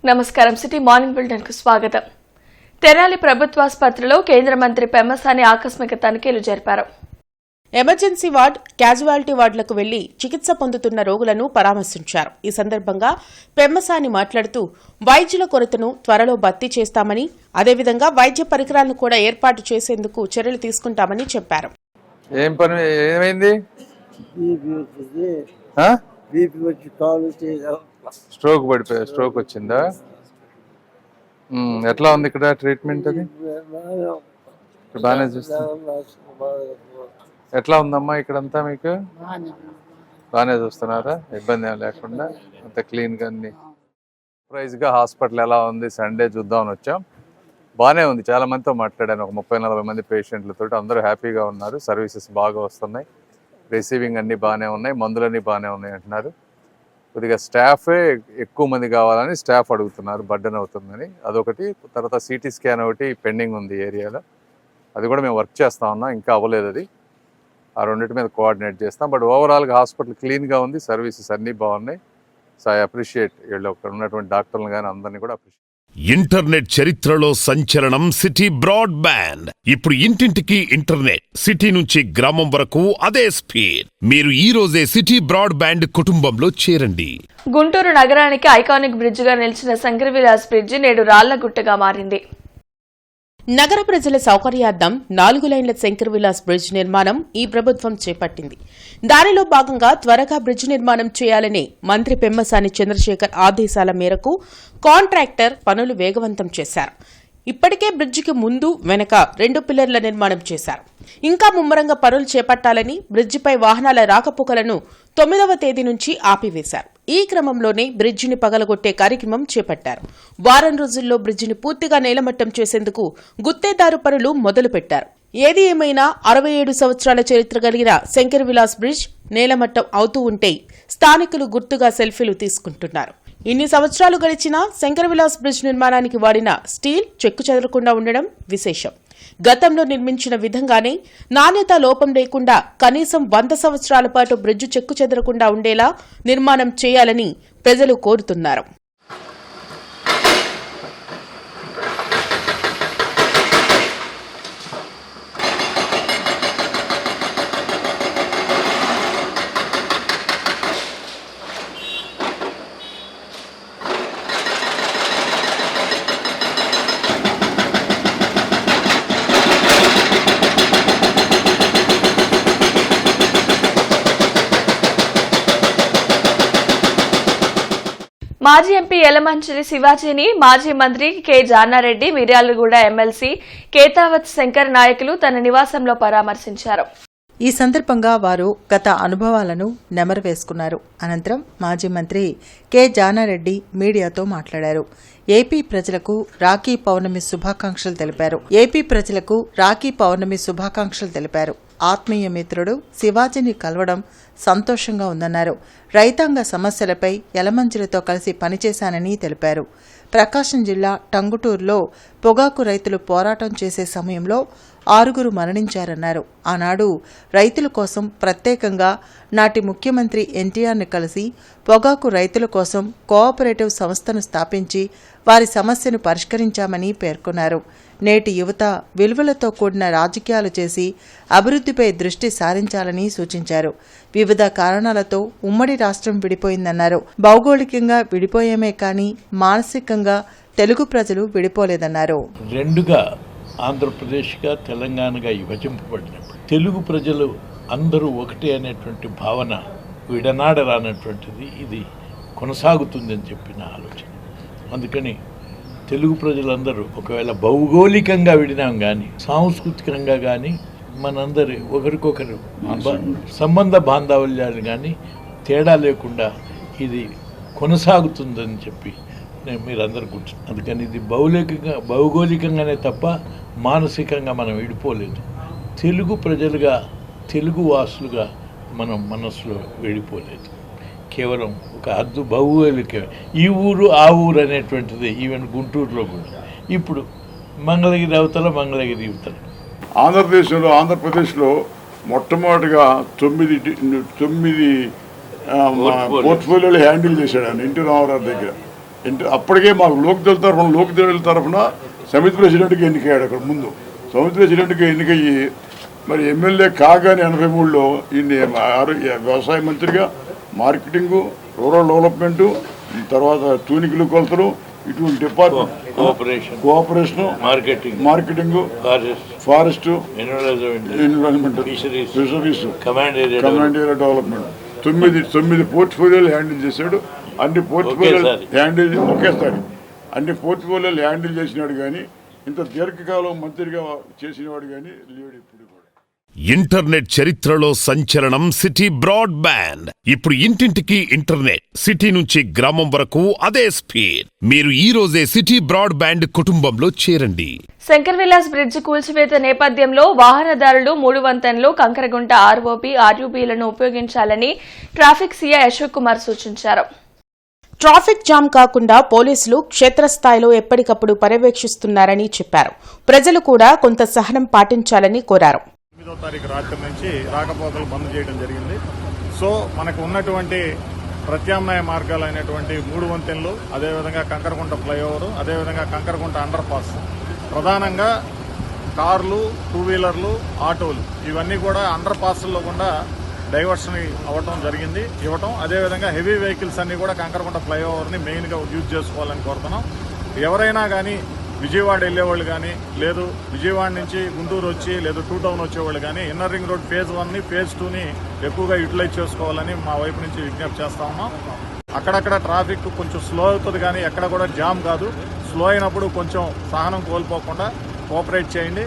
నమస్కారం city morning bulletin కు స్వాగతం. తెనాలి ప్రభుత్వాసుపత్రిలో కేంద్ర మంత్రి పెమ్మసాని ఆకస్మిక తనిఖీలు జరిపారు. ఎమర్జెన్సీ వార్డ్, క్యాజువాలిటీ వార్డులకు వెళ్లి చికిత్స పొందుతున్న రోగులను పరామర్శించారు. ఈ సందర్భంగా పెమ్మసాని మాట్లాడుతూ వైద్యుల కొరతను త్వరలో భర్తీ చేస్తామని, అదేవిధంగా వైద్య పరికరాలను కూడా ఏర్పాటు చేసేందుకు చర్యలు తీసుకుంటామని చెప్పారు. స్ట్రోక్ వచ్చిందా? ఎట్లా ఉంది ఇక్కడ ట్రీట్మెంట్? అది బాగానే చూస్తా. ఎట్లా ఉందమ్మా ఇక్కడంతా? మీకు బాగానే చూస్తున్నారా? ఇబ్బంది ఏం లేకుండా అంత క్లీన్గా అన్ని సర్ప్రైజ్గా. హాస్పిటల్ ఎలా ఉంది? సండే చూద్దామని వచ్చాం. బాగానే ఉంది. చాలా మందితో మాట్లాడాను, ఒక 30-40 మంది పేషెంట్లతో. అందరూ హ్యాపీగా ఉన్నారు. సర్వీసెస్ బాగా వస్తున్నాయి, రిసీవింగ్ అన్నీ బాగానే ఉన్నాయి, మందులన్నీ బాగానే ఉన్నాయి అంటున్నారు. కొద్దిగా స్టాఫే ఎక్కువ మంది కావాలని స్టాఫ్ అడుగుతున్నారు, బర్డెన్ అవుతుందని. అదొకటి. తర్వాత సిటీ స్కాన్ ఒకటి పెండింగ్ ఉంది ఏరియాలో, అది కూడా మేము వర్క్ చేస్తా ఉన్నాం, ఇంకా అవ్వలేదు అది. ఆ రెండింటి మీద కోఆర్డినేట్ చేస్తాం. బట్ ఓవరాల్గా హాస్పిటల్ క్లీన్గా ఉంది, సర్వీసెస్ అన్నీ బాగున్నాయి. సో ఐ అప్రిషియేట్ వీళ్ళు అక్కడ ఉన్నటువంటి డాక్టర్లు కానీ అందరినీ కూడా అప్రిషియేట్. ఇంటర్నెట్ చరిత్రలో సంచలనం సిటీ బ్రాడ్బ్యాండ్. ఇప్పుడు ఇంటింటికి ఇంటర్నెట్, సిటీ నుంచి గ్రామం వరకు అదే స్పీడ్. మీరు ఈ రోజే సిటీ బ్రాడ్బ్యాండ్ కుటుంబంలో చేరండి. గుంటూరు నగరానికి ఐకానిక్ బ్రిడ్జ్ గా నిలిచిన శంకర్ విలాస్ బ్రిడ్జ్ నేడు రాళ్లగుట్టగా మారింది. నగర ప్రజల సౌకర్యార్థం 4 లైన్ల శంకర్ విలాస్ బ్రిడ్జ్ నిర్మాణం ఈ ప్రభుత్వం చేపట్టింది. దానిలో భాగంగా త్వరగా బ్రిడ్జ్ నిర్మాణం చేయాలని మంత్రి పెమ్మసాని చంద్రశేఖర్ ఆదేశాల మేరకు కాంట్రాక్టర్ పనులు వేగవంతం చేశారు. ఇప్పటికే బ్రిడ్జికి ముందు వెనక 2 పిల్లర్ల నిర్మాణం చేశారు. ఇంకా ముమ్మరంగా పనులు చేపట్టాలని బ్రిడ్జిపై వాహనాల రాకపోకలను 9వ తేదీ నుంచి ఆపివేశారు. ఈ క్రమంలోనే బ్రిడ్జిని పగలగొట్టే కార్యక్రమం చేపట్టారు. వారం రోజుల్లో బ్రిడ్జిని పూర్తిగా నేలమట్టం చేసేందుకు గుత్తేదారు పనులు మొదలుపెట్టారు. ఏది ఏమైనా 67 సంవత్సరాల చరిత్ర కలిగిన శంకర్ విలాస్ బ్రిడ్జ్ నేలమట్టం అవుతూ ఉంటే స్థానికులు గుర్తుగా సెల్ఫీలు తీసుకుంటున్నారు. ఇన్ని సంవత్సరాలు గడిచినా శంకర్ విలాస్ బ్రిడ్జ్ నిర్మాణానికి వాడిన స్టీల్ చెక్కు చెదరకుండా ఉండడం విశేషం. గతంలో నిర్మించిన విధంగానే నాణ్యత లోపం లేకుండా కనీసం 100 సంవత్సరాల పాటు బ్రిడ్జ్ చెక్కు చెదరకుండా ఉండేలా నిర్మాణం చేయాలని ప్రజలు కోరుతున్నారు. మాజీ ఎంపీ యలమంచిలి శివాజీని మాజీ మంత్రి కె జానారెడ్డి, మిర్యాలగూడ ఎమ్మెల్సీ కేతావత్ శంకర్ నాయకులు తన నివాసంలో పరామర్శించారు. ఈ సందర్భంగా వారు గత అనుభవాలను నెమరువేసుకున్నారు. అనంతరం మాజీ మంత్రి కె జానారెడ్డి మీడియాతో మాట్లాడారు. ఏపీ ప్రజలకు రాఖీ పౌర్ణమి శుభాకాంక్షలు తెలిపారు. ఆత్మీయ మిత్రుడు శివాజీని కలవడం సంతోషంగా ఉందన్నారు. రైతాంగ సమస్యలపై యలమంచిలితో కలిసి పనిచేశానని తెలిపారు. ప్రకాశం జిల్లా టంగుటూరులో పొగాకు రైతులు పోరాటం చేసే సమయంలో 6 మరణించారన్నారు. ఆనాడు రైతుల కోసం ప్రత్యేకంగా నాటి ముఖ్యమంత్రి ఎన్టీఆర్ని కలిసి పొగాకు రైతుల కోసం కోఆపరేటివ్ సంస్థను స్థాపించి వారి సమస్యను పరిష్కరించామని పేర్కొన్నారు. నేటి యువత విలువలతో కూడిన రాజకీయాలు చేసి అభివృద్ధిపై దృష్టి సారించాలని సూచించారు. వివిధ కారణాలతో ఉమ్మడి రాష్ట్రం విడిపోయిందన్నారు. భౌగోళికంగా విడిపోయేమే కానీ మానసికంగా తెలుగు ప్రజలు విడిపోలేదన్నారు. రెండుగా ఆంధ్రప్రదేశ్గా తెలంగాణగా విభజింపబడినప్పుడు తెలుగు ప్రజలు అందరూ ఒకటే అనేటువంటి భావన విడనాడరానటువంటిది ఇది కొనసాగుతుందని చెప్పిన ఆలోచన. అందుకని తెలుగు ప్రజలందరూ ఒకవేళ భౌగోళికంగా విడినాం కానీ సాంస్కృతికంగా కానీ మనందరి ఒకరికొకరు సంబంధ బాంధవ్యాలు కానీ తేడా లేకుండా ఇది కొనసాగుతుందని చెప్పి మీరందరూ కూర్చున్నారు. అందుకని ఇది భౌగోళికంగానే తప్ప మానసికంగా మనం విడిపోలేదు. తెలుగు ప్రజలుగా తెలుగు వాసులుగా మనం మనసులో విడిపోలేదు. కేవలం ఒక హద్దు భౌగోళిక ఈ ఊరు ఆ ఊరు అనేటువంటిది ఈవెన్ గుంటూరులో కూడా ఇప్పుడు మంగళగిరి అవతల మంగళగిరి యువతల. ఆంధ్రప్రదేశ్లో మొట్టమొదటిగా 9 పోర్ట్ఫోలియోలు హ్యాండిల్ చేశాడు ఆయన ఎన్టీ రామారావు దగ్గర. అప్పటికే మాకు లోక్దళ తరఫున సమితి ప్రెసిడెంట్కి ఎన్నికయ్యాడు. అక్కడ ముందు సమితి ప్రెసిడెంట్కి ఎన్నికయ్యి మరి ఎమ్మెల్యే కాగానే 83లో ఈయన వ్యవసాయ మంత్రిగా మార్కెటింగు, రూరల్ డెవలప్మెంటు, తర్వాత తూనికలు కొలతలు, ఇటువంటి department cooperation, marketing, forest, environment, fisheries, command area development 9 పోర్ట్ఫోలియోలు హ్యాండిల్ చేశాడు. అన్ని పోర్ట్ఫోలియోలు హ్యాండిల్ ఒకేసారి అన్ని పోర్ట్ఫోలియోలు హ్యాండిల్ చేసినాడు. కానీ ఇంత దీర్ఘకాలం మంత్రిగా చేసినవాడు కానీ లేడు ఇప్పుడు కూడా. ఇంటర్నెట్ చరిత్రలో సంచలనం సిటీ బ్రాడ్బ్యాండ్. ఇప్పుడు ఇంటింటికి ఇంటర్నెట్, సిటీ నుంచి గ్రామం వరకు అదే స్పీడ్. మీరు ఈ రోజే సిటీ బ్రాడ్బ్యాండ్ కుటుంబంలో చేరండి. శంకర్ విలాస్ బ్రిడ్జ్ కూల్చివేత నేపథ్యంలో వాహనదారులు 3 వంతెనలు, కంకరగుంట ఆర్ఓబీ, ఆర్యూబీలను ఉపయోగించాలని ట్రాఫిక్ సీఐ అశోక్ కుమార్ సూచించారు. ట్రాఫిక్ జామ్ కాకుండా పోలీసులు క్షేత్రస్థాయిలో ఎప్పటికప్పుడు పర్యవేక్షిస్తున్నారని చెప్పారు. ప్రజలు కూడా కొంత సహనం పాటించాలని కోరారు. 9వ తారీఖు రాత్రి నుంచి రాకపోకలు బంద్ చేయడం జరిగింది. సో మనకు ఉన్నటువంటి ప్రత్యామ్నాయ మార్గాలైనటువంటి 3 వంతెనలు, అదేవిధంగా కంకరగుంట ఫ్లైఓవర్, అదేవిధంగా కంకరగుంట అండర్ పాస్, ప్రధానంగా కార్లు, 2 వీలర్లు, ఆటోలు ఇవన్నీ కూడా అండర్ పాస్ల్లో కూడా డైవర్షన్ ఇవ్వటం. అదేవిధంగా హెవీ వెహికల్స్ అన్ని కూడా కంకరగుంట ఫ్లైఓవర్ని మెయిన్గా యూజ్ చేసుకోవాలని కోరుతున్నాం. ఎవరైనా కానీ విజయవాడ వెళ్ళేవాళ్ళు కానీ, లేదు విజయవాడ నుంచి గుంటూరు వచ్చి, లేదు 2 టౌన్ వచ్చేవాళ్ళు కానీ ఇన్నర్ రింగ్ రోడ్ ఫేజ్ 1ని, ఫేజ్ 2ని ఎక్కువగా యూటిలైజ్ చేసుకోవాలని మా వైపు నుంచి విజ్ఞప్తి చేస్తా ఉన్నాం. అక్కడక్కడ ట్రాఫిక్ కొంచెం స్లో అవుతుంది కానీ ఎక్కడ కూడా జామ్ కాదు. స్లో అయినప్పుడు కొంచెం సహనం కోల్పోకుండా కోఆపరేట్ చేయండి.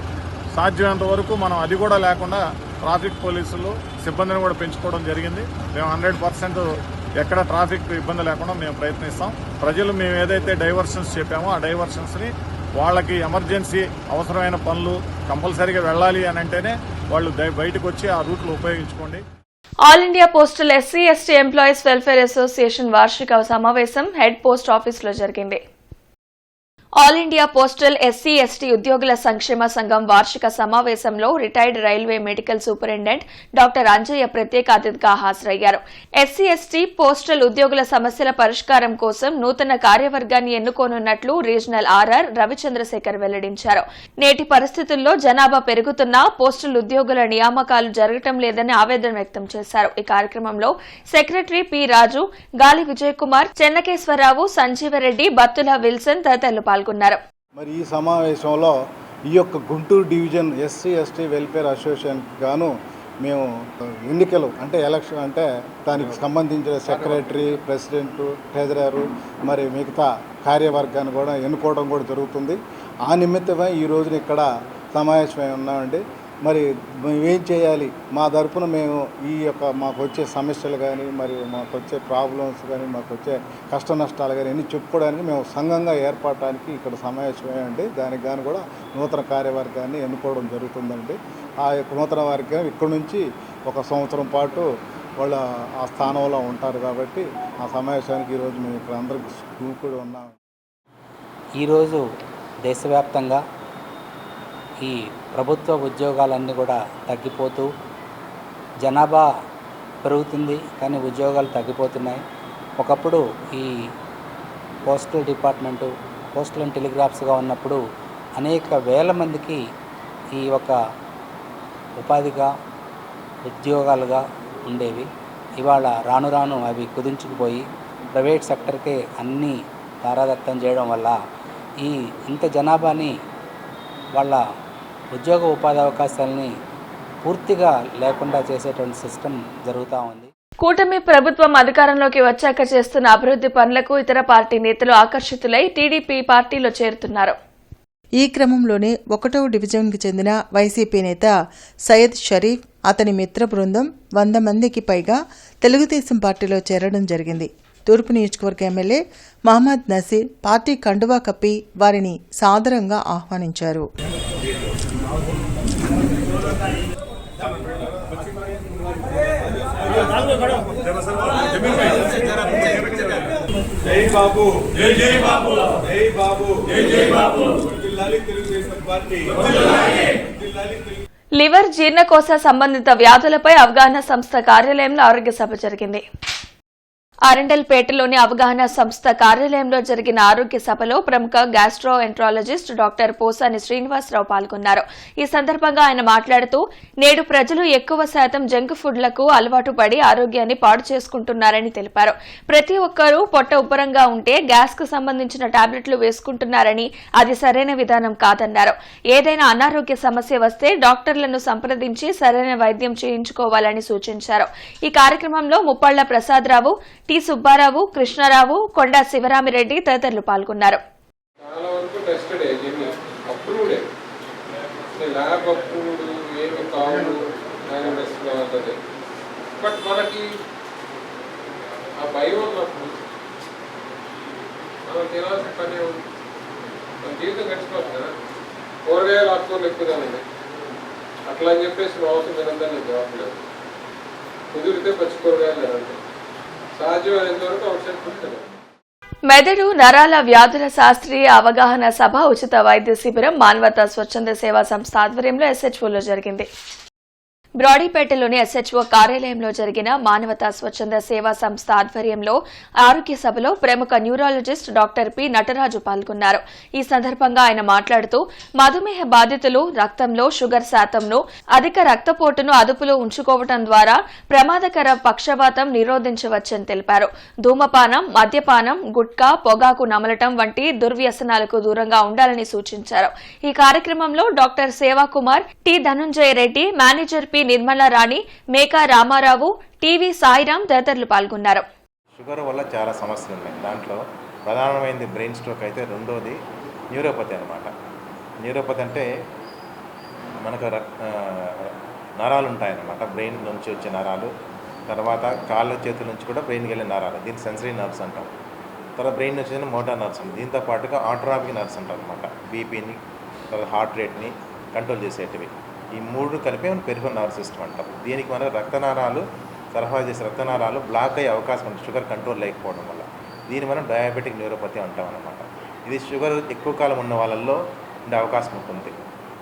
సాధ్యమైనంత వరకు మనం అది కూడా లేకుండా ట్రాఫిక్ పోలీసులు సిబ్బందిని కూడా పెంచుకోవడం జరిగింది. మేము 100% ఎక్కడ ట్రాఫిక్ ఇబ్బంది లేకుండా మేము ప్రయత్నిస్తాం. ప్రజలు మేము ఏదైతే డైవర్షన్స్ చెప్పామో ఆ డైవర్షన్స్ని వాళ్ళకి ఎమర్జెన్సీ అవసరమైన పనులు కంపల్సరీగా వెళ్ళాలి అని అంటేనే వాళ్ళు బయటకు వచ్చి ఆ రూట్లు ఉపయోగించుకోండి. All India postal SC ST employees welfare association వార్షిక సమావేశం హెడ్ పోస్ట్ ఆఫీసులో జరిగింది. All India postal SC ST ఉద్యోగుల సంక్షేమ సంఘం వార్షిక సమావేశంలో retired railway medical superintendent doctor Anjaiah ప్రత్యేక అతిథిగా హాజరయ్యారు. ఎస్సీ ఎస్టీ పోస్టల్ ఉద్యోగుల సమస్యల పరిష్కారం కోసం నూతన కార్యవర్గాన్ని ఎన్నుకోనున్నట్లు రీజనల్ ఆర్ఆర్ రవిచంద్రశేఖర్ వెల్లడించారు. నేటి పరిస్థితుల్లో జనాభా పెరుగుతున్నా పోస్టల్ ఉద్యోగుల నియామకాలు జరగటం లేదని ఆవేదన వ్యక్తం చేశారు. ఈ కార్యక్రమంలో secretary P Raju, Gali Vijay Kumar, Chennakeswararao, Sanjeevareddy, Battula Wilson తదితరులు పాల్గొన్నారు. మరి ఈ సమావేశంలో ఈ యొక్క Guntur division SC ST welfare అసోసియేషన్కి గాను మేము ఎన్నికలు అంటే ఎలక్షన్ అంటే దానికి సంబంధించిన సెక్రటరీ, ప్రెసిడెంట్, ట్రెజరరు, మరి మిగతా కార్యవర్గాన్ని కూడా ఎన్నుకోవడం కూడా జరుగుతుంది. ఆ నిమిత్తమే ఈ రోజున ఇక్కడ సమావేశమై ఉన్నామండి. మరి మేమేం చేయాలి, మా తరపున మేము ఈ యొక్క మాకు వచ్చే సమస్యలు కానీ, మరి మాకు వచ్చే ప్రాబ్లమ్స్ కానీ, మాకు వచ్చే కష్ట నష్టాలు కానీ అన్నీ చెప్పుకోవడానికి మేము సంఘంగా ఏర్పడటానికి ఇక్కడ సమావేశమేయండి. దానికి గాను కూడా నూతన కార్యవర్గాన్ని ఎన్నుకోవడం జరుగుతుందండి. ఆ యొక్క నూతన వర్గం ఇక్కడ నుంచి 1 సంవత్సరం పాటు వాళ్ళు ఆ స్థానంలో ఉంటారు. కాబట్టి ఆ సమావేశానికి ఈరోజు మేము ఇక్కడ అందరికీ కూడా ఉన్నాం. ఈరోజు దేశవ్యాప్తంగా ఈ ప్రభుత్వ ఉద్యోగాలన్నీ కూడా తగ్గిపోతూ జనాభా పెరుగుతుంది కానీ ఉద్యోగాలు తగ్గిపోతున్నాయి. ఒకప్పుడు ఈ పోస్టల్ డిపార్ట్మెంటు, పోస్టల్ అండ్ టెలిగ్రాఫ్స్గా ఉన్నప్పుడు అనేక వేల మందికి ఈ ఒక ఉపాధిగా ఉద్యోగాలుగా ఉండేవి. ఇవాళ రాను రాను అవి కుదించుకుపోయి ప్రైవేట్ సెక్టర్కే అన్నీ తారాదత్తం చేయడం వల్ల ఈ ఇంత జనాభాని వాళ్ళ ఉద్యోగ ఉపాధి అవకాశాలని పూర్తిగా లేకుండా చేసేటువంటి సిస్టమ్ జరుగుతూ ఉంది. కూటమి ప్రభుత్వం అధికారంలోకి వచ్చాక చేస్తున్న అభివృద్ది పనులకు ఇతర పార్టీ నేతలు ఆకర్షితులై టీడీపీ పార్టీలో చేరుతున్నారు. ఈ క్రమంలోనే 1వ డివిజన్కి చెందిన వైసీపీ నేత సయ్యద్ షరీఫ్, అతని మిత్ర బృందం 100 మందికి పైగా తెలుగుదేశం పార్టీలో చేరడం జరిగింది. తూర్పు నియోజకవర్గ ఎమ్మెల్యే మహమ్మద్ నసీర్ పార్టీ కండువా కప్పి వారిని సాదరంగా ఆహ్వానించారు. లివర్, జీర్ణకోశ సంబంధిత వ్యాధులపై అవగాహన సంస్థ కార్యాలయంలో ఆరోగ్య సభ జరిగింది. అరండల్పేటలోని అవగాహన సంస్థ కార్యాలయంలో జరిగిన ఆరోగ్య సభలో ప్రముఖ గ్యాస్ట్రోఎంట్రాలజిస్ట్ డాక్టర్ పోసాని శ్రీనివాసరావు పాల్గొన్నారు. ఈ సందర్భంగా ఆయన మాట్లాడుతూ నేడు ప్రజలు ఎక్కువ శాతం జంక్ ఫుడ్లకు అలవాటు పడి ఆరోగ్యాన్ని పాడు చేసుకుంటున్నారని తెలిపారు. ప్రతి ఒక్కరూ పొట్ట ఉబ్బరంగా ఉంటే గ్యాస్ కు సంబంధించిన టాబ్లెట్లు వేసుకుంటున్నారని అది సరైన విధానం కాదన్నారు. ఏదైనా అనారోగ్య సమస్య వస్తే డాక్టర్లను సంప్రదించి సరైన వైద్యం చేయించుకోవాలని సూచించారు. ఈ కార్యక్రమంలో ముప్పళ్ల ప్రసాదరావు, టి సుబ్బారావు, కృష్ణారావు, కొండా శివరామిరెడ్డి తదితరులు పాల్గొన్నారు. చాలా వరకు టెస్టెడ్ ఏమి అప్రూవ్డే, ల్యాబ్ అప్రూవ్డ్ ఏమి కావు అవుతుంది. బట్ మనకి ఆ భయం ఉన్నప్పుడు మనం తినాల్సిన పని ఉంది. మన జీవితం గడిచిపోతుంది కదా. కూరగాయలు ఆకుకూరలు ఎక్కువ తినండి అట్లా అని చెప్పేసి అవసరం తినందని నేను చెప్పలేదు. కుదిరితే పచ్చి కూరగాయలు తినండి, సాధ్యమైనంత వరకు అవసరం. మెదడు నరాల వ్యాధుల శాస్త్రీయ అవగాహన సభ ఉచిత వైద్య శిబిరం మానవతా స్వచ్ఛంద సేవా సంస్థ ఆధ్వర్యంలో ఎస్హెచ్ఓలో జరిగింది. బ్రాడీపేటలోని ఎస్హెచ్ఓ కార్యాలయంలో జరిగిన మానవతా స్వచ్ఛంద సేవా సంస్థ ఆధ్వర్యంలో ఆరోగ్య సభలో ప్రముఖ న్యూరాలజిస్ట్ డాక్టర్ పి నటరాజు పాల్గొన్నారు. ఈ సందర్భంగా ఆయన మాట్లాడుతూ మధుమేహ బాధితులు రక్తంలో షుగర్ శాతంను, అధిక రక్తపోటును అదుపులో ఉంచుకోవడం ద్వారా ప్రమాదకర పక్షవాతం నిరోధించవచ్చని తెలిపారు. ధూమపానం, మద్యపానం, గుట్కా, పొగాకు నమలటం వంటి దుర్వ్యసనాలకు దూరంగా ఉండాలని సూచించారు. ఈ కార్యక్రమంలో doctor Sevakumar, T Dhanunjaya Reddy, manager P Nirmala Rani, Meka Ramarao, TV Sairam తదితరులు పాల్గొన్నారు. షుగర్ వల్ల చాలా సమస్యలు ఉన్నాయి. దాంట్లో ప్రధానమైనది బ్రెయిన్ స్ట్రోక్ అయితే, రెండోది న్యూరోపతి అనమాట. న్యూరోపతి అంటే మనకు నరాలు ఉంటాయన్నమాట, బ్రెయిన్ నుంచి వచ్చే నరాలు, తర్వాత కాళ్ళ చేతుల నుంచి కూడా బ్రెయిన్కి వెళ్ళే నరాలు, దీన్ని సెన్సరీ నర్వ్స్ అంటాం. తర్వాత బ్రెయిన్ నుంచి మోటార్ నర్వ్స్ ఉంటాయి. దీంతో పాటుగా ఆటోనామిక్ నర్వ్స్ ఉంటాయి అనమాట, బీపీని, తర్వాత హార్ట్ రేట్ని కంట్రోల్ చేసేటివి. ఈ మూడు కలిపి మనం పెరిఫెరల్ నర్వ్ సిస్టమ్ అంటాం. దీనికి మనం రక్తనాళాలు సరఫరా చేసే రక్తనాళాలు బ్లాక్ అయ్యే అవకాశం ఉంటుంది షుగర్ కంట్రోల్ లేకపోవడం వల్ల. దీన్ని మనం డయాబెటిక్ న్యూరోపతి అంటాం అన్నమాట. ఇది షుగర్ ఎక్కువ కాలం ఉన్న వాళ్ళల్లో ఉండే అవకాశం ఉంటుంది.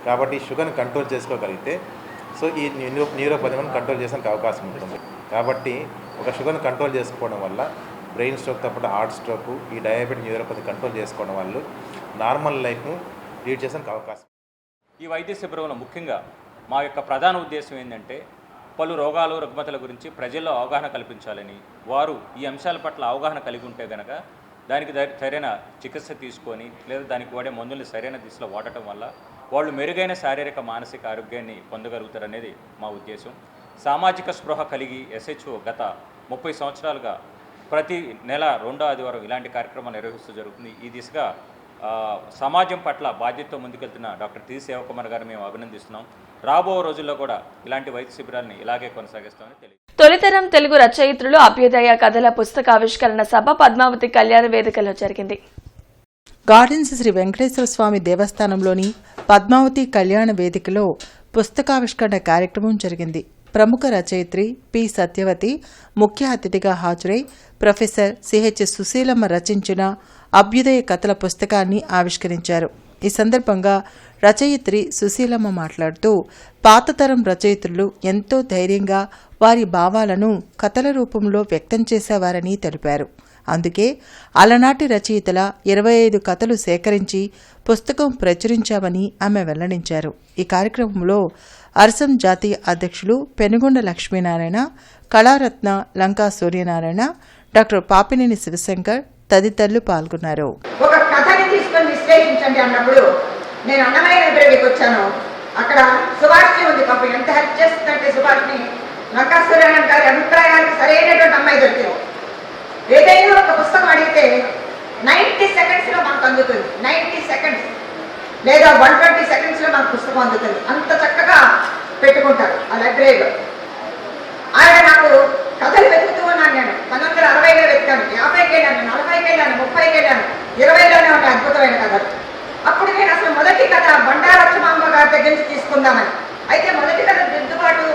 కాబట్టి షుగర్ని కంట్రోల్ చేసుకోగలిగితే ఈ న్యూరోపతి మనం కంట్రోల్ చేసడానికి అవకాశం ఉంటుంది. కాబట్టి ఒక షుగర్ని కంట్రోల్ చేసుకోవడం వల్ల బ్రెయిన్ స్ట్రోక్తో పాటు హార్ట్ స్ట్రోక్, ఈ డయాబెటిక్ న్యూరోపతి కంట్రోల్ చేసుకోవడం వల్ల నార్మల్ లైఫ్ను లీడ్ చేసడానికి అవకాశం. ఈ వైద్య శిబిరంలో ముఖ్యంగా మా యొక్క ప్రధాన ఉద్దేశం ఏంటంటే పలు రోగాలు, రుగ్మతల గురించి ప్రజల్లో అవగాహన కల్పించాలని, వారు ఈ అంశాల పట్ల అవగాహన కలిగి ఉంటే కనుక దానికి సరైన చికిత్స తీసుకొని లేదా దానికి వాడే మందుల్ని సరైన దిశలో వాడటం వల్ల వాళ్ళు మెరుగైన శారీరక, మానసిక ఆరోగ్యాన్ని పొందగలుగుతారనేది మా ఉద్దేశం. సామాజిక స్పృహ కలిగి ఎస్హెచ్ఓ గత 30 సంవత్సరాలుగా ప్రతి నెల 2వ ఆదివారం ఇలాంటి కార్యక్రమాలు నిర్వహిస్తూ జరుగుతుంది. ఈ దిశగా సమాజం పట్ల బాధ్యతతో ముందుకెళ్తున్న డాక్టర్ టి సేవకుమార్ గారిని మేము అభినందిస్తున్నాం. రాబో రోజుల్లో కూడా ఇలాంటి వైద్య శిబిరాన్ని ఇలాగే కొనసాగిస్తామని తెలియదు. తొలితరం తెలుగు రచయిత్రులు అభ్యుదయ కథల పుస్తకావిష్కరణ సభ పద్మావతి కళ్యాణ వేదికలో జరిగింది. గార్డెన్స్ శ్రీ వెంకటేశ్వర స్వామి దేవస్థానంలోని పద్మావతి కళ్యాణ వేదికలో పుస్తకావిష్కరణ కార్యక్రమం జరిగింది. ప్రముఖ రచయిత్రి పి సత్యవతి ముఖ్య అతిథిగా హాజరై ప్రొఫెసర్ సిహెచ్ సుశీలమ్మ రచించిన అభ్యుదయ కథల పుస్తకాన్ని ఆవిష్కరించారు. ఈ సందర్భంగా రచయిత్రి సుశీలమ్మ మాట్లాడుతూ పాతతరం రచయిత్రులు ఎంతో ధైర్యంగా వారి భావాలను కథల రూపంలో వ్యక్తం చేసేవారని తెలిపారు. అందుకే అలనాటి రచయితల 25 కథలు సేకరించి పుస్తకం ప్రచురించామని ఆమె వెల్లడించారు. ఈ కార్యక్రమంలో అర్సం జాతీయ అధ్యక్షులు పెనుగొండ లక్ష్మీనారాయణ, కళారత్న లంకా సూర్యనారాయణ, డాక్టర్ పాపినేని శివశంకర్ తదితరులు పాల్గొన్నారు. ఒక కథని తీసుకొని విశ్లేషించండి అన్నప్పుడు నేను అన్నమయ్య లైబ్రరీకి వచ్చాను. అక్కడ సుభాష్ని ఉంది. పాపం ఎంత హెల్ప్ చేస్తుందంటే సుభాష్ని, లంకా సూర్యనారాయణ గారి అభిప్రాయానికి సరైనటువంటి అమ్మాయి దొరికింది. ఏదైనా ఒక పుస్తకం అడిగితే 90 సెకండ్స్లో మనకు అందుతుంది. 90 సెకండ్స్ లేదా 120 సెకండ్స్లో మనకు పుస్తకం అందుతుంది. అంత చక్కగా పెట్టుకుంటారు ఆ లైబ్రరీలో. ఆయన నాకు కథలు వెతుకుతూ ఉన్నాను. నేను 1960లో వెతికాను, 50కి వెళ్ళాను, 40కి వెళ్ళాను, 30కి వెళ్ళాను, 20లోనే ఉంటాయి అద్భుతమైన కథలు. అప్పుడు నేను అసలు మొదటి కథ బండారచ్చమాంబ గారి దగ్గర నుంచి తీసుకుందామని. అయితే మొదటి కథ దిద్దుబాటు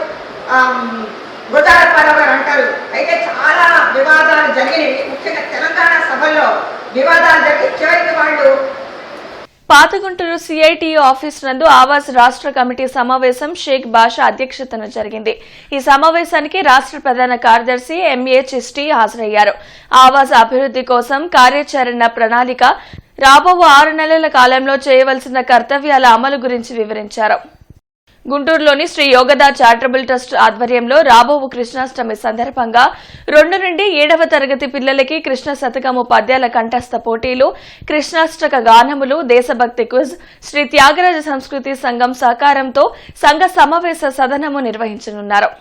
గురజాడప్పారావు గారు అంటారు. అయితే చాలా వివాదాలు జరిగినవి, ముఖ్యంగా తెలంగాణ సభల్లో వివాదాలు జరిగి చివరికి వాళ్ళు పాత గుంటూరు సిఐటియు ఆఫీస్ నందు ఆవాస్ రాష్ట్ర కమిటీ సమావేశం షేక్ బాషా అధ్యక్షతన జరిగింది. ఈ సమావేశానికి రాష్ట్ర ప్రధాన కార్యదర్శి ఎంఏ చిస్టి హాజరయ్యారు. ఆవాస్ అభివృద్ధి కోసం కార్యాచరణ ప్రణాళిక, రాబో 6 నెలల కాలంలో చేయవలసిన కర్తవ్యాల అమలు గురించి వివరించారు. గుంటూరులోని శ్రీ యోగదా చారిటబుల్ ట్రస్ట్ ఆధ్వర్యంలో రాబో కృష్ణాష్టమి సందర్భంగా 2 నుండి 7వ తరగతి పిల్లలకి కృష్ణ శతకము పద్యాల కంఠస్థ పోటీలు, కృష్ణాష్టక గానములు, దేశభక్తి క్విజ్, శ్రీ త్యాగరాజ సంస్కృతి సంఘం సహకారంతో సంఘ సమావేశ సదనము నిర్వహించనున్నారు.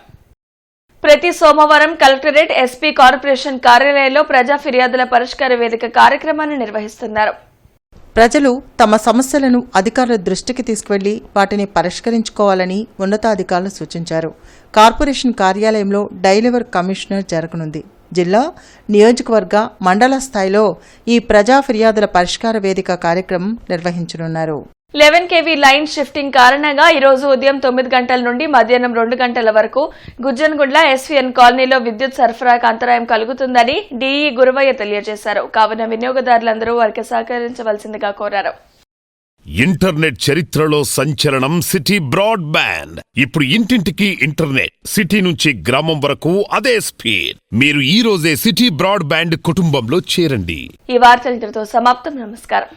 ప్రతి సోమవారం కలెక్టరేట్, ఎస్పీ, కార్పొరేషన్ కార్యాలయాల్లో ప్రజా ఫిర్యాదుల పరిష్కార వేదిక కార్యక్రమాన్ని నిర్వహిస్తున్నారు. ప్రజలు తమ సమస్యలను అధికారుల దృష్టికి తీసుకువెళ్లి వాటిని పరిష్కరించుకోవాలని ఉన్నతాధికారులు సూచించారు. కార్పొరేషన్ కార్యాలయంలో డైలీవర్ కమిషనర్ జరగనుంది. జిల్లా, నియోజకవర్గ, మండల స్థాయిలో ఈ ప్రజా ఫిర్యాదుల పరిష్కార వేదిక కార్యక్రమం నిర్వహించనున్నారు. 11 kV లైన్ షిఫ్టింగ్ కారణంగా ఈ రోజు ఉదయం 9 గంటల నుండి మధ్యాహ్నం 2 గంటల వరకు గుజ్జన్గుండ్ల ఎస్వీఎన్ కాలనీలో విద్యుత్ సరఫరాకు అంతరాయం కలుగుతుందని డీఈ గురువయ్య తెలియజేశారు. కావున వినియోగదారులందరూ వారికి సహకరించవలసిందిగా కోరారు. ఇంటర్నెట్ చరిత్రలో సంచలనం సిటీ బ్రాడ్బ్యాండ్. ఇప్పుడు ఇంటింటికి ఇంటర్నెట్, సిటీ నుంచి గ్రామం వరకు అదే స్పీడ్. మీరు ఈ రోజే సిటీ బ్రాడ్బ్యాండ్ కుటుంబంలో చేరండి. ఈ వార్తలు ఇంతటితో సమాప్తం. నమస్కారం.